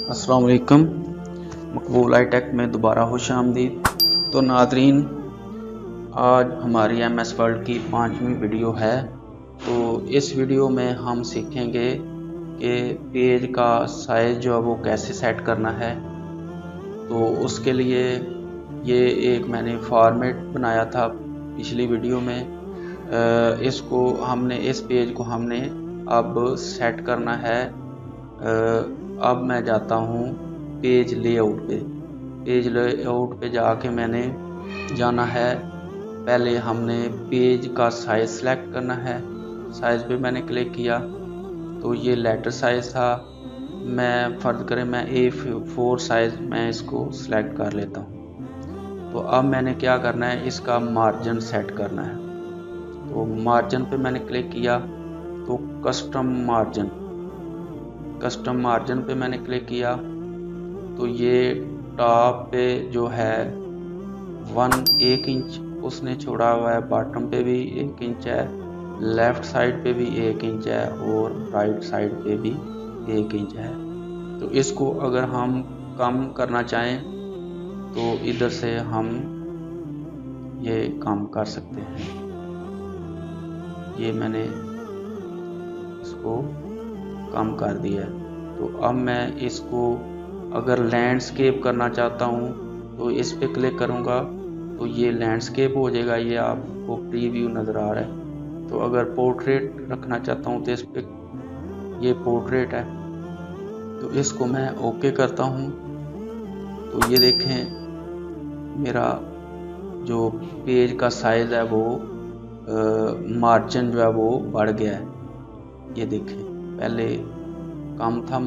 अस्सलाम वालेकुम। मकबूल I take में दोबारा खुश आमदीद। तो नादरीन, आज हमारी MS वर्ल्ड की 5वीं वीडियो है। तो इस वीडियो में हम सीखेंगे कि पेज का साइज़ जो है वो कैसे सेट करना है। तो उसके लिए ये एक मैंने फॉर्मेट बनाया था पिछली वीडियो में। इसको हमने इस पेज को हमने अब सेट करना है। अब मैं जाता हूँ पेज लेआउट पे। पेज लेआउट पे जाके मैंने जाना है, पहले हमने पेज का साइज़ सेलेक्ट करना है। साइज़ पे मैंने क्लिक किया तो ये लेटर साइज़ था। मैं फ़र्ज़ करें मैं A4 साइज़ मैं इसको सेलेक्ट कर लेता हूँ। तो अब मैंने क्या करना है, इसका मार्जिन सेट करना है। तो मार्जिन पे मैंने क्लिक किया तो कस्टम मार्जिन पे मैंने क्लिक किया तो ये टॉप पे जो है 1 इंच उसने छोड़ा हुआ है, बॉटम पे भी 1 इंच है, लेफ़्ट साइड पे भी 1 इंच है और राइट साइड पे भी 1 इंच है। तो इसको अगर हम कम करना चाहें तो इधर से हम ये कम कर सकते हैं। ये मैंने इसको कम कर दिया है। तो अब मैं इसको अगर लैंडस्केप करना चाहता हूँ तो इस पे क्लिक करूँगा तो ये लैंडस्केप हो जाएगा। ये आपको प्रीव्यू नज़र आ रहा है। तो अगर पोर्ट्रेट रखना चाहता हूँ तो इस पे ये पोर्ट्रेट है, तो इसको मैं ओके करता हूँ। तो ये देखें मेरा जो पेज का साइज़ है वो मार्जिन जो है वो बढ़ गया है। ये देखें पहले कम था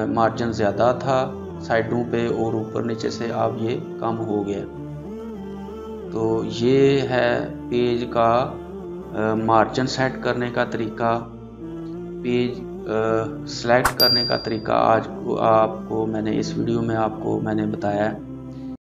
मार्जिन ज़्यादा था साइडों पे और ऊपर नीचे से, अब ये कम हो गया। तो ये है पेज का मार्जिन सेट करने का तरीका, पेज सेलेक्ट करने का तरीका। आज को आपको मैंने इस वीडियो में आपको मैंने बताया है।